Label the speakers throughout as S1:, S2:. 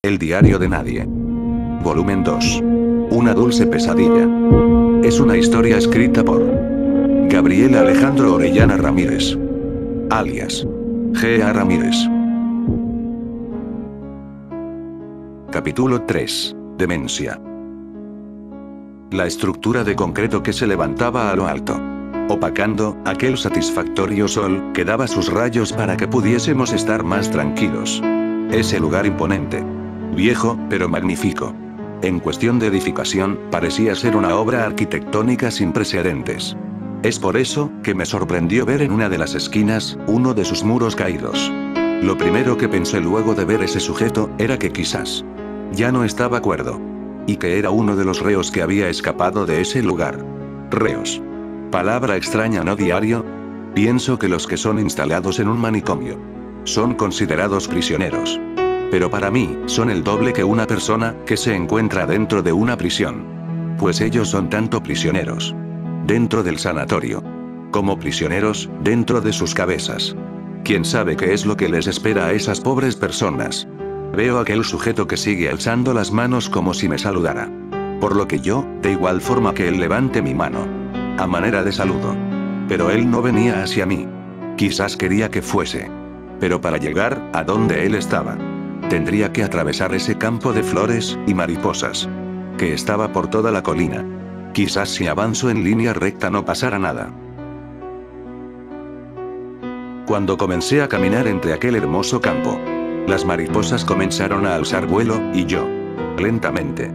S1: El diario de nadie. Volumen 2. Una dulce pesadilla. Es una historia escrita por Gabriel Alejandro Orellana Ramírez, alias G.A. Ramírez. Capítulo 3. Demencia. La estructura de concreto que se levantaba a lo alto, opacando aquel satisfactorio sol que daba sus rayos para que pudiésemos estar más tranquilos. Ese lugar imponente, viejo pero magnífico. En cuestión de edificación, parecía ser una obra arquitectónica sin precedentes. Es por eso que me sorprendió ver en una de las esquinas uno de sus muros caídos. Lo primero que pensé luego de ver ese sujeto era que quizás ya no estaba cuerdo, y que era uno de los reos que había escapado de ese lugar. Reos. Palabra extraña, ¿no, diario? Pienso que los que son instalados en un manicomio son considerados prisioneros. Pero para mí, son el doble que una persona que se encuentra dentro de una prisión. Pues ellos son tanto prisioneros dentro del sanatorio, como prisioneros dentro de sus cabezas. ¿Quién sabe qué es lo que les espera a esas pobres personas? Veo a aquel sujeto que sigue alzando las manos como si me saludara. Por lo que yo, de igual forma que él, levante mi mano, a manera de saludo. Pero él no venía hacia mí. Quizás quería que fuese. Pero para llegar a donde él estaba, tendría que atravesar ese campo de flores y mariposas que estaba por toda la colina. Quizás si avanzo en línea recta no pasara nada. Cuando comencé a caminar entre aquel hermoso campo, las mariposas comenzaron a alzar vuelo, y yo, lentamente,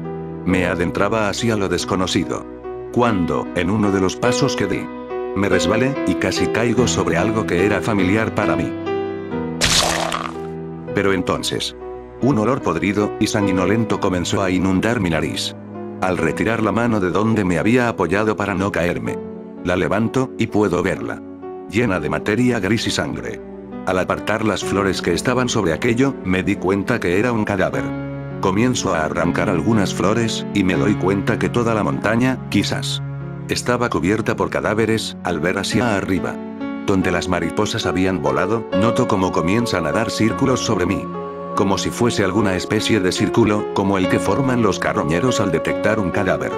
S1: me adentraba hacia lo desconocido. Cuando, en uno de los pasos que di, me resbalé y casi caigo sobre algo que era familiar para mí. Pero entonces, un olor podrido y sanguinolento comenzó a inundar mi nariz. Al retirar la mano de donde me había apoyado para no caerme, la levanto y puedo verla, llena de materia gris y sangre. Al apartar las flores que estaban sobre aquello, me di cuenta que era un cadáver. Comienzo a arrancar algunas flores, y me doy cuenta que toda la montaña, quizás, estaba cubierta por cadáveres. Al ver hacia arriba, donde las mariposas habían volado, noto cómo comienzan a dar círculos sobre mí. Como si fuese alguna especie de círculo, como el que forman los carroñeros al detectar un cadáver.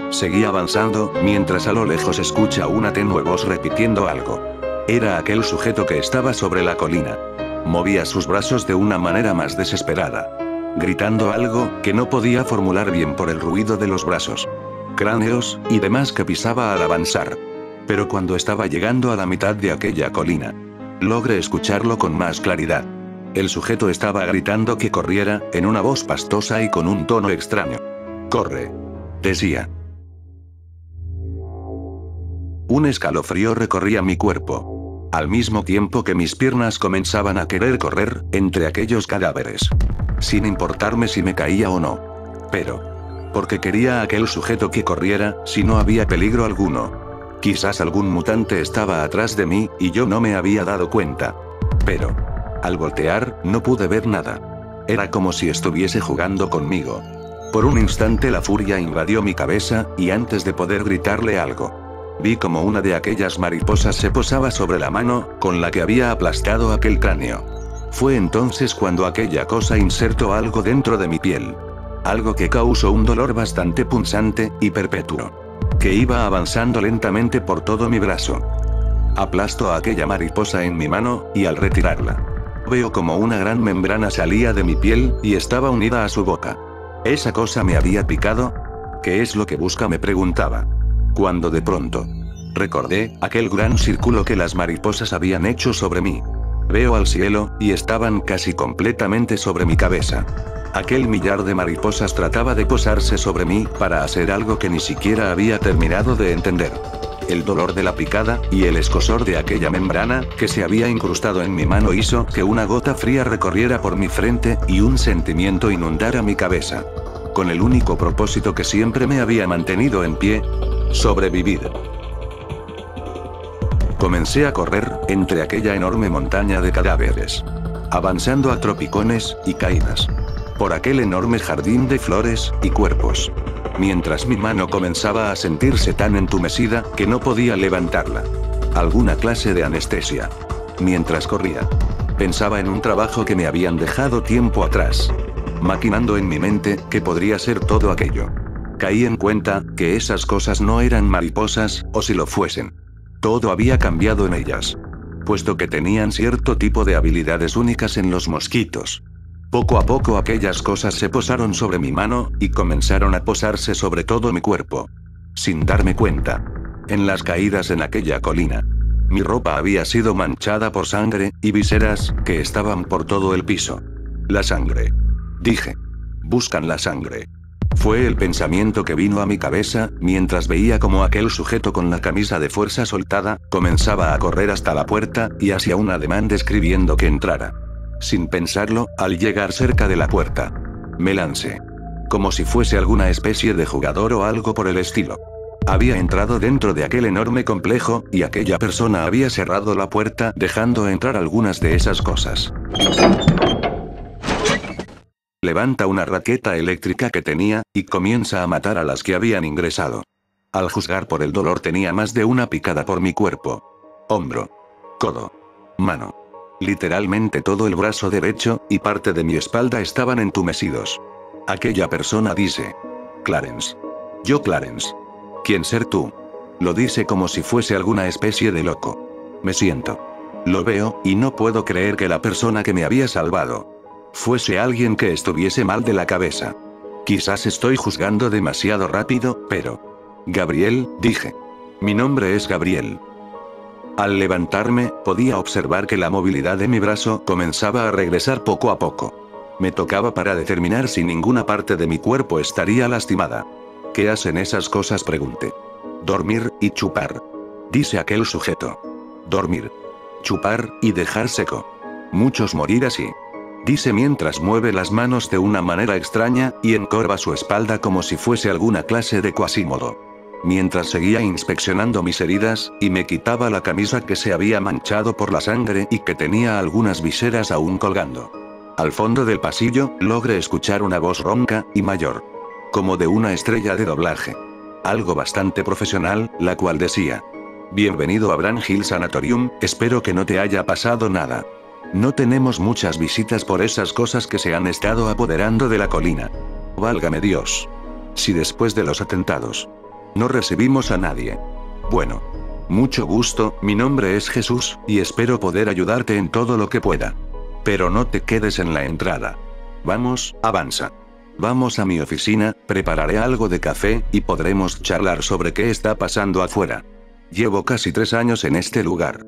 S1: Seguí avanzando, mientras a lo lejos escucha una tenue voz repitiendo algo. Era aquel sujeto que estaba sobre la colina. Movía sus brazos de una manera más desesperada, gritando algo que no podía formular bien por el ruido de los brazos, cráneos y demás que pisaba al avanzar. Pero cuando estaba llegando a la mitad de aquella colina, logré escucharlo con más claridad. El sujeto estaba gritando que corriera, en una voz pastosa y con un tono extraño. «Corre», decía. Un escalofrío recorría mi cuerpo, al mismo tiempo que mis piernas comenzaban a querer correr entre aquellos cadáveres, sin importarme si me caía o no. Pero, porque quería a aquel sujeto que corriera, si no había peligro alguno. Quizás algún mutante estaba atrás de mí, y yo no me había dado cuenta. Pero, al voltear, no pude ver nada. Era como si estuviese jugando conmigo. Por un instante la furia invadió mi cabeza, y antes de poder gritarle algo, vi como una de aquellas mariposas se posaba sobre la mano con la que había aplastado aquel cráneo. Fue entonces cuando aquella cosa insertó algo dentro de mi piel. Algo que causó un dolor bastante punzante y perpetuo, que iba avanzando lentamente por todo mi brazo. Aplasto a aquella mariposa en mi mano, y al retirarla, veo como una gran membrana salía de mi piel, y estaba unida a su boca. ¿Esa cosa me había picado? ¿Qué es lo que busca?, me preguntaba. Cuando de pronto, recordé aquel gran círculo que las mariposas habían hecho sobre mí. Veo al cielo, y estaban casi completamente sobre mi cabeza. Aquel millar de mariposas trataba de posarse sobre mí, para hacer algo que ni siquiera había terminado de entender. El dolor de la picada, y el escozor de aquella membrana, que se había incrustado en mi mano, hizo que una gota fría recorriera por mi frente, y un sentimiento inundara mi cabeza. Con el único propósito que siempre me había mantenido en pie: sobrevivir. Comencé a correr entre aquella enorme montaña de cadáveres, avanzando a tropicones y caídas, por aquel enorme jardín de flores y cuerpos, mientras mi mano comenzaba a sentirse tan entumecida que no podía levantarla. Alguna clase de anestesia. Mientras corría, pensaba en un trabajo que me habían dejado tiempo atrás. maquinando en mi mente qué podría ser todo aquello. Caí en cuenta que esas cosas no eran mariposas, o si lo fuesen. Todo había cambiado en ellas. Puesto que tenían cierto tipo de habilidades únicas en los mosquitos. Poco a poco aquellas cosas se posaron sobre mi mano, y comenzaron a posarse sobre todo mi cuerpo. Sin darme cuenta. En las caídas en aquella colina. Mi ropa había sido manchada por sangre, y viseras, que estaban por todo el piso. La sangre. Dije. Buscan la sangre. Fue el pensamiento que vino a mi cabeza, mientras veía como aquel sujeto con la camisa de fuerza soltada, comenzaba a correr hasta la puerta, y hacía un ademán describiendo que entrara. Sin pensarlo, al llegar cerca de la puerta, me lancé. Como si fuese alguna especie de jugador o algo por el estilo. Había entrado dentro de aquel enorme complejo, y aquella persona había cerrado la puerta, dejando entrar algunas de esas cosas. Levanta una raqueta eléctrica que tenía, y comienza a matar a las que habían ingresado. Al juzgar por el dolor tenía más de una picada por mi cuerpo. Hombro. Codo. Mano. Literalmente todo el brazo derecho, y parte de mi espalda estaban entumecidos. Aquella persona dice. Clarence. Yo Clarence. ¿Quién ser tú? Lo dice como si fuese alguna especie de loco. Me siento. Lo veo, y no puedo creer que la persona que me había salvado fuese alguien que estuviese mal de la cabeza. Quizás estoy juzgando demasiado rápido, pero... Gabriel, dije. Mi nombre es Gabriel. Al levantarme, podía observar que la movilidad de mi brazo comenzaba a regresar poco a poco. Me tocaba para determinar si ninguna parte de mi cuerpo estaría lastimada. ¿Qué hacen esas cosas?, pregunté. Dormir y chupar. Dice aquel sujeto. Dormir. Chupar, y dejar seco. Muchos morir así. Dice mientras mueve las manos de una manera extraña, y encorva su espalda como si fuese alguna clase de Quasimodo. Mientras seguía inspeccionando mis heridas, y me quitaba la camisa que se había manchado por la sangre y que tenía algunas viseras aún colgando. Al fondo del pasillo, logré escuchar una voz ronca, y mayor. Como de una estrella de doblaje. Algo bastante profesional, la cual decía. Bienvenido a Brand Hill Sanatorium, espero que no te haya pasado nada. No tenemos muchas visitas por esas cosas que se han estado apoderando de la colina. Válgame Dios. Si después de los atentados no recibimos a nadie. Bueno. Mucho gusto, mi nombre es Jesús, y espero poder ayudarte en todo lo que pueda. Pero no te quedes en la entrada. Vamos, avanza. Vamos a mi oficina, prepararé algo de café, y podremos charlar sobre qué está pasando afuera. Llevo casi 3 años en este lugar.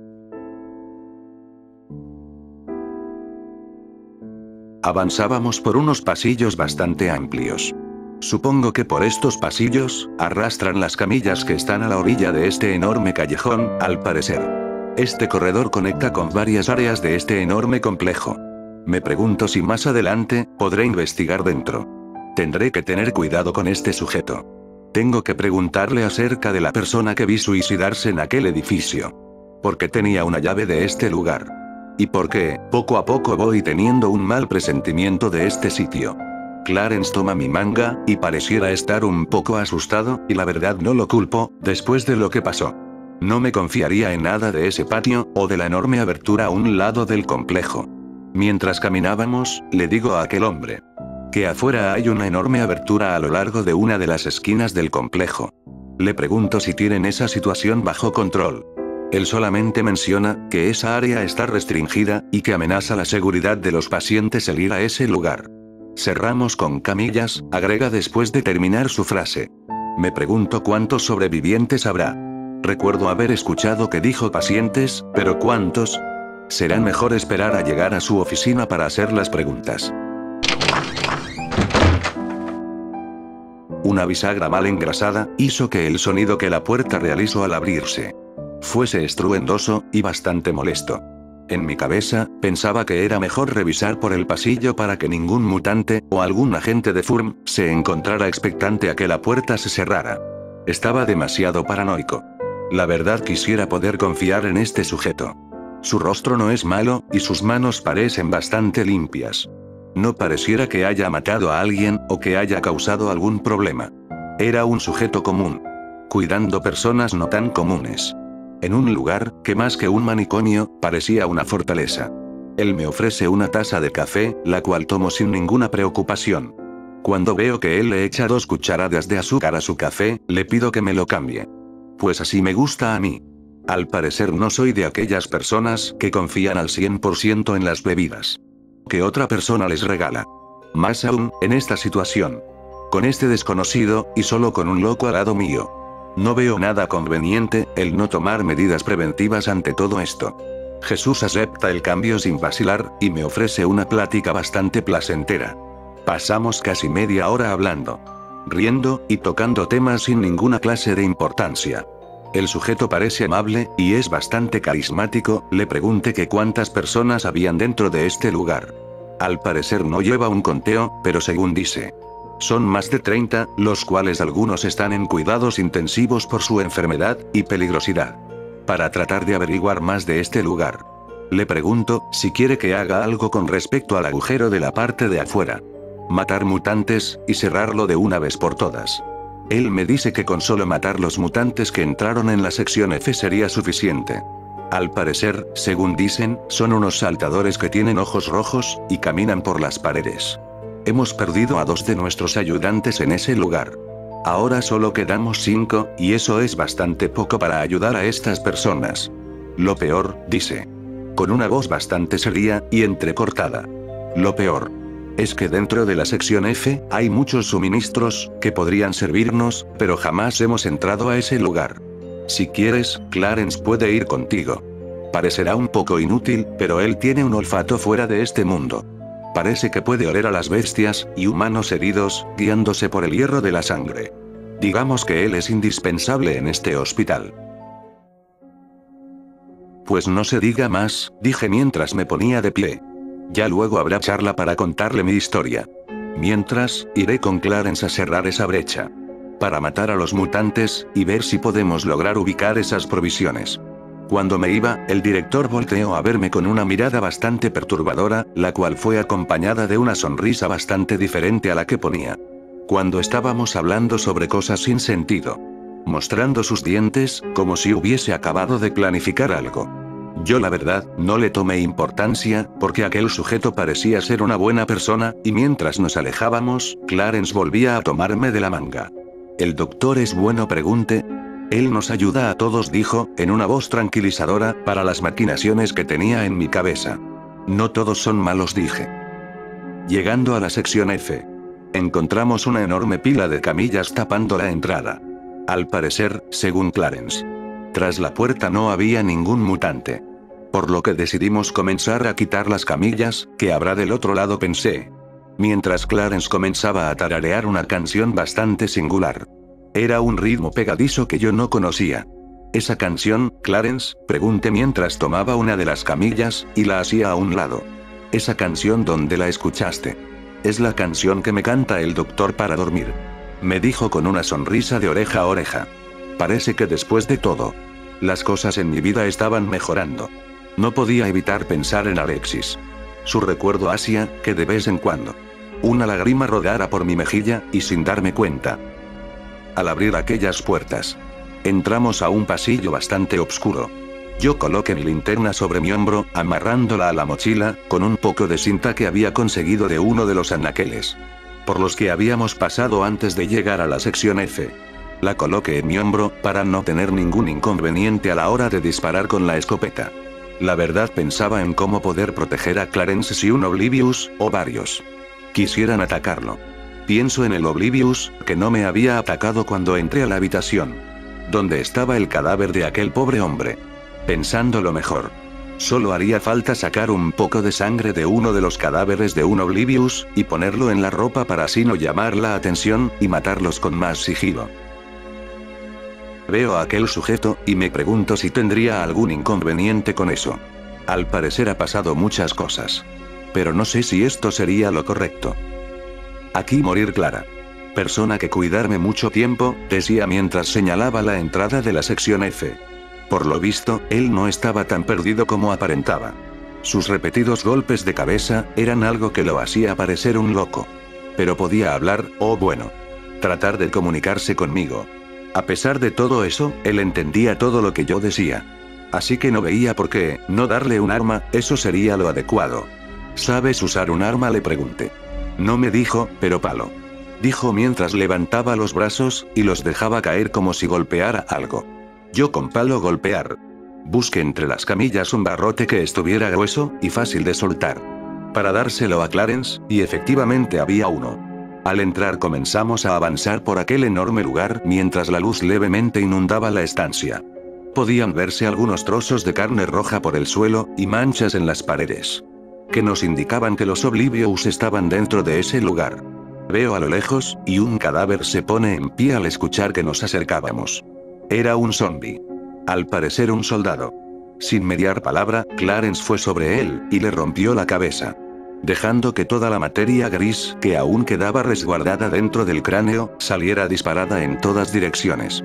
S1: Avanzábamos por unos pasillos bastante amplios. Supongo que por estos pasillos, arrastran las camillas que están a la orilla de este enorme callejón, al parecer. Este corredor conecta con varias áreas de este enorme complejo. Me pregunto si más adelante, podré investigar dentro. Tendré que tener cuidado con este sujeto. Tengo que preguntarle acerca de la persona que vi suicidarse en aquel edificio. Porque tenía una llave de este lugar. Y porque, poco a poco voy teniendo un mal presentimiento de este sitio. Clarence toma mi manga, y pareciera estar un poco asustado, y la verdad no lo culpo, después de lo que pasó. No me confiaría en nada de ese patio, o de la enorme abertura a un lado del complejo. Mientras caminábamos, le digo a aquel hombre. Que afuera hay una enorme abertura a lo largo de una de las esquinas del complejo. Le pregunto si tienen esa situación bajo control. Él solamente menciona que esa área está restringida, y que amenaza la seguridad de los pacientes el ir a ese lugar. Cerramos con camillas, agrega después de terminar su frase. Me pregunto cuántos sobrevivientes habrá. Recuerdo haber escuchado que dijo pacientes, pero ¿cuántos? Será mejor esperar a llegar a su oficina para hacer las preguntas. Una bisagra mal engrasada, hizo que el sonido que la puerta realizó al abrirse fuese estruendoso, y bastante molesto. En mi cabeza, pensaba que era mejor revisar por el pasillo para que ningún mutante, o algún agente de FURM, se encontrara expectante a que la puerta se cerrara. Estaba demasiado paranoico. La verdad quisiera poder confiar en este sujeto. Su rostro no es malo, y sus manos parecen bastante limpias. No pareciera que haya matado a alguien, o que haya causado algún problema. Era un sujeto común. Cuidando personas no tan comunes. En un lugar, que más que un manicomio, parecía una fortaleza. Él me ofrece una taza de café, la cual tomo sin ninguna preocupación. Cuando veo que él le echa 2 cucharadas de azúcar a su café, le pido que me lo cambie. Pues así me gusta a mí. Al parecer no soy de aquellas personas que confían al 100% en las bebidas que otra persona les regala. Más aún, en esta situación. Con este desconocido, y solo con un loco al lado mío. No veo nada conveniente, el no tomar medidas preventivas ante todo esto. Jesús acepta el cambio sin vacilar, y me ofrece una plática bastante placentera. Pasamos casi media hora hablando, riendo, y tocando temas sin ninguna clase de importancia. El sujeto parece amable, y es bastante carismático. Le pregunté que cuántas personas habían dentro de este lugar. Al parecer no lleva un conteo, pero según dice, son más de 30, los cuales algunos están en cuidados intensivos por su enfermedad y peligrosidad. Para tratar de averiguar más de este lugar, le pregunto si quiere que haga algo con respecto al agujero de la parte de afuera. Matar mutantes, y cerrarlo de una vez por todas. Él me dice que con solo matar los mutantes que entraron en la sección F sería suficiente. Al parecer, según dicen, son unos saltadores que tienen ojos rojos, y caminan por las paredes. Hemos perdido a 2 de nuestros ayudantes en ese lugar. Ahora solo quedamos 5, y eso es bastante poco para ayudar a estas personas. Lo peor, dice. Con una voz bastante seria, y entrecortada. Lo peor es que dentro de la sección F, hay muchos suministros, que podrían servirnos, pero jamás hemos entrado a ese lugar. Si quieres, Clarence puede ir contigo. Parecerá un poco inútil, pero él tiene un olfato fuera de este mundo. Parece que puede oler a las bestias, y humanos heridos, guiándose por el hierro de la sangre. Digamos que él es indispensable en este hospital. Pues no se diga más, dije mientras me ponía de pie. Ya luego habrá charla para contarle mi historia. Mientras, iré con Clarence a cerrar esa brecha. Para matar a los mutantes, y ver si podemos lograr ubicar esas provisiones. Cuando me iba, el director volteó a verme con una mirada bastante perturbadora, la cual fue acompañada de una sonrisa bastante diferente a la que ponía cuando estábamos hablando sobre cosas sin sentido. Mostrando sus dientes, como si hubiese acabado de planificar algo. Yo la verdad, no le tomé importancia, porque aquel sujeto parecía ser una buena persona, y mientras nos alejábamos, Clarence volvía a tomarme de la manga. ¿El doctor es bueno? Pregunté. Él nos ayuda a todos, dijo, en una voz tranquilizadora, para las maquinaciones que tenía en mi cabeza. No todos son malos, dije. Llegando a la sección F. Encontramos una enorme pila de camillas tapando la entrada. Al parecer, según Clarence. Tras la puerta no había ningún mutante. Por lo que decidimos comenzar a quitar las camillas, que habrá del otro lado, pensé. Mientras Clarence comenzaba a tararear una canción bastante singular. Era un ritmo pegadizo que yo no conocía. ¿Esa canción, Clarence?, pregunté mientras tomaba una de las camillas, y la hacía a un lado. ¿Esa canción dónde la escuchaste? Es la canción que me canta el doctor para dormir. Me dijo con una sonrisa de oreja a oreja. Parece que después de todo, las cosas en mi vida estaban mejorando. No podía evitar pensar en Alexis. Su recuerdo hacía que de vez en cuando una lágrima rodara por mi mejilla, y sin darme cuenta. Al abrir aquellas puertas, entramos a un pasillo bastante oscuro. Yo coloqué mi linterna sobre mi hombro, amarrándola a la mochila, con un poco de cinta que había conseguido de uno de los anaqueles por los que habíamos pasado antes de llegar a la sección F. La coloqué en mi hombro, para no tener ningún inconveniente a la hora de disparar con la escopeta. La verdad, pensaba en cómo poder proteger a Clarence si un Oblivious, o varios, quisieran atacarlo. Pienso en el Oblivious, que no me había atacado cuando entré a la habitación donde estaba el cadáver de aquel pobre hombre. Pensando lo mejor, solo haría falta sacar un poco de sangre de uno de los cadáveres de un Oblivious, y ponerlo en la ropa para así no llamar la atención, y matarlos con más sigilo. Veo a aquel sujeto, y me pregunto si tendría algún inconveniente con eso. Al parecer ha pasado muchas cosas. Pero no sé si esto sería lo correcto. Aquí morir Clara. Persona que cuidarme mucho tiempo, decía mientras señalaba la entrada de la sección F. Por lo visto, él no estaba tan perdido como aparentaba. Sus repetidos golpes de cabeza, eran algo que lo hacía parecer un loco. Pero podía hablar, o bueno, tratar de comunicarse conmigo. A pesar de todo eso, él entendía todo lo que yo decía. Así que no veía por qué no darle un arma, eso sería lo adecuado. ¿Sabes usar un arma?, le pregunté. No me dijo, pero palo. Dijo mientras levantaba los brazos, y los dejaba caer como si golpeara algo. Yo con palo golpear. Busqué entre las camillas un barrote que estuviera grueso, y fácil de soltar. Para dárselo a Clarence, y efectivamente había uno. Al entrar comenzamos a avanzar por aquel enorme lugar mientras la luz levemente inundaba la estancia. Podían verse algunos trozos de carne roja por el suelo, y manchas en las paredes. Que nos indicaban que los Oblivious estaban dentro de ese lugar. Veo a lo lejos, y un cadáver se pone en pie al escuchar que nos acercábamos. Era un zombie. Al parecer un soldado. Sin mediar palabra, Clarence fue sobre él, y le rompió la cabeza. Dejando que toda la materia gris, que aún quedaba resguardada dentro del cráneo, saliera disparada en todas direcciones.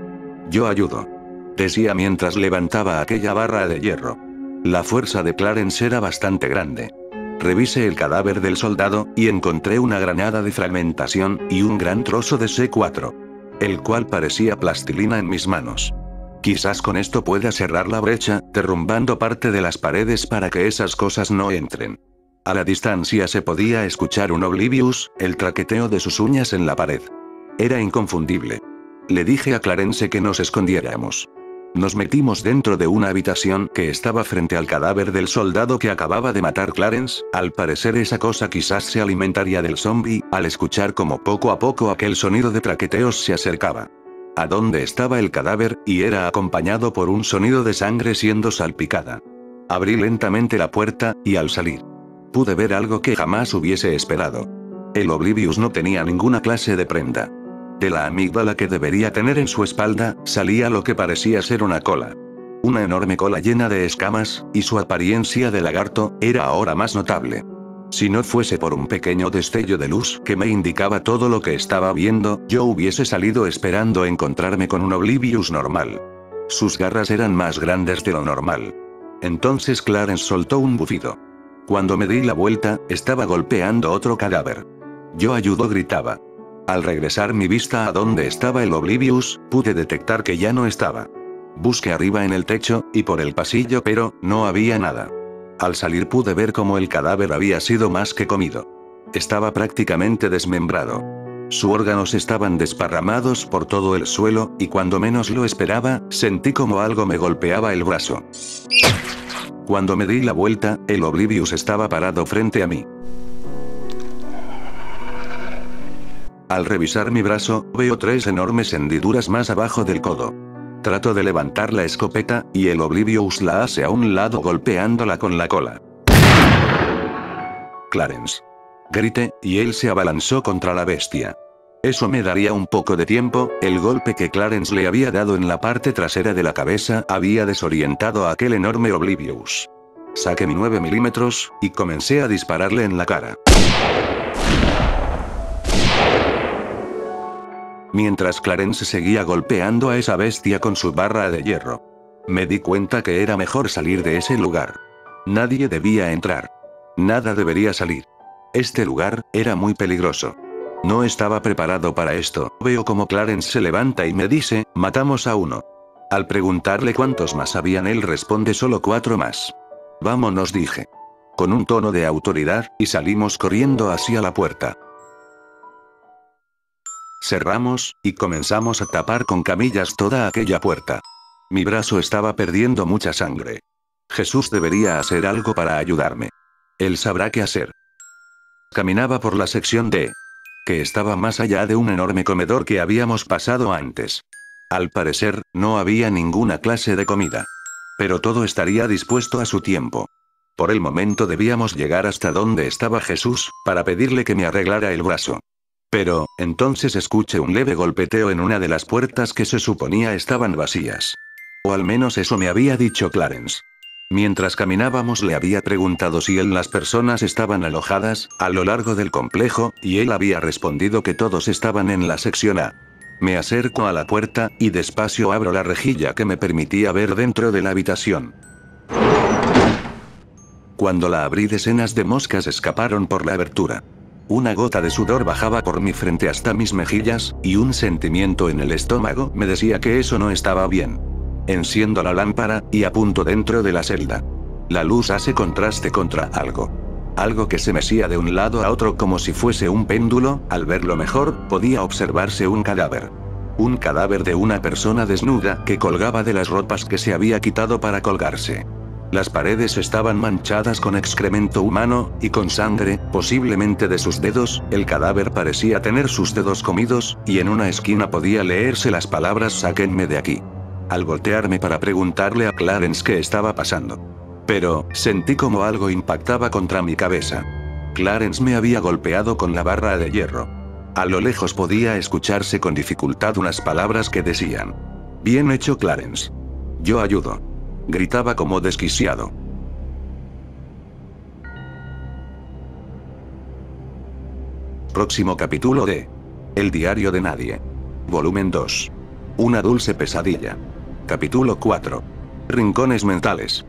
S1: Yo ayudo. Decía mientras levantaba aquella barra de hierro. La fuerza de Clarence era bastante grande. Revisé el cadáver del soldado, y encontré una granada de fragmentación, y un gran trozo de C4. El cual parecía plastilina en mis manos. Quizás con esto pueda cerrar la brecha, derrumbando parte de las paredes para que esas cosas no entren. A la distancia se podía escuchar un Oblivious, el traqueteo de sus uñas en la pared. Era inconfundible. Le dije a Clarence que nos escondiéramos. Nos metimos dentro de una habitación que estaba frente al cadáver del soldado que acababa de matar Clarence. Al parecer esa cosa quizás se alimentaría del zombie, al escuchar como poco a poco aquel sonido de traqueteos se acercaba. A donde estaba el cadáver, y era acompañado por un sonido de sangre siendo salpicada. Abrí lentamente la puerta, y al salir, pude ver algo que jamás hubiese esperado. El Oblivious no tenía ninguna clase de prenda. De la amígdala que debería tener en su espalda, salía lo que parecía ser una cola. Una enorme cola llena de escamas, y su apariencia de lagarto, era ahora más notable. Si no fuese por un pequeño destello de luz que me indicaba todo lo que estaba viendo, yo hubiese salido esperando encontrarme con un Oblivious normal. Sus garras eran más grandes de lo normal. Entonces Clarence soltó un bufido. Cuando me di la vuelta, estaba golpeando otro cadáver. Yo ayudo, gritaba. Al regresar mi vista a donde estaba el Oblivious, pude detectar que ya no estaba. Busqué arriba en el techo, y por el pasillo, pero no había nada. Al salir pude ver cómo el cadáver había sido más que comido. Estaba prácticamente desmembrado. Sus órganos estaban desparramados por todo el suelo, y cuando menos lo esperaba, sentí como algo me golpeaba el brazo. Cuando me di la vuelta, el Oblivious estaba parado frente a mí. Al revisar mi brazo, veo 3 enormes hendiduras más abajo del codo. Trato de levantar la escopeta, y el Oblivious la hace a un lado golpeándola con la cola. Clarence. Grité, y él se abalanzó contra la bestia. Eso me daría un poco de tiempo, el golpe que Clarence le había dado en la parte trasera de la cabeza había desorientado a aquel enorme Oblivious. Saqué mi 9 milímetros, y comencé a dispararle en la cara. Mientras Clarence seguía golpeando a esa bestia con su barra de hierro. Me di cuenta que era mejor salir de ese lugar. Nadie debía entrar. Nada debería salir. Este lugar era muy peligroso. No estaba preparado para esto. Veo como Clarence se levanta y me dice, matamos a uno. Al preguntarle cuántos más habían, él responde solo 4 más. Vámonos, dije. Con un tono de autoridad, y salimos corriendo hacia la puerta. Cerramos, y comenzamos a tapar con camillas toda aquella puerta. Mi brazo estaba perdiendo mucha sangre. Jesús debería hacer algo para ayudarme. Él sabrá qué hacer. Caminaba por la sección D, que estaba más allá de un enorme comedor que habíamos pasado antes. Al parecer, no había ninguna clase de comida. Pero todo estaría dispuesto a su tiempo. Por el momento debíamos llegar hasta donde estaba Jesús, para pedirle que me arreglara el brazo. Pero, entonces escuché un leve golpeteo en una de las puertas que se suponía estaban vacías. O al menos eso me había dicho Clarence. Mientras caminábamos le había preguntado si las personas estaban alojadas a lo largo del complejo, y él había respondido que todos estaban en la sección A. Me acerco a la puerta, y despacio abro la rejilla que me permitía ver dentro de la habitación. Cuando la abrí, decenas de moscas escaparon por la abertura. Una gota de sudor bajaba por mi frente hasta mis mejillas, y un sentimiento en el estómago me decía que eso no estaba bien. Enciendo la lámpara, y apunto dentro de la celda. La luz hace contraste contra algo. Algo que se mecía de un lado a otro como si fuese un péndulo. Al verlo mejor, podía observarse un cadáver. Un cadáver de una persona desnuda que colgaba de las ropas que se había quitado para colgarse. Las paredes estaban manchadas con excremento humano, y con sangre, posiblemente de sus dedos. El cadáver parecía tener sus dedos comidos, y en una esquina podía leerse las palabras "sáquenme de aquí". Al voltearme para preguntarle a Clarence qué estaba pasando. Pero, sentí como algo impactaba contra mi cabeza. Clarence me había golpeado con la barra de hierro. A lo lejos podía escucharse con dificultad unas palabras que decían: "Bien hecho, Clarence. Yo ayudo", gritaba como desquiciado. Próximo capítulo de El diario de nadie. Volumen 2. Una dulce pesadilla. Capítulo 4. Rincones mentales.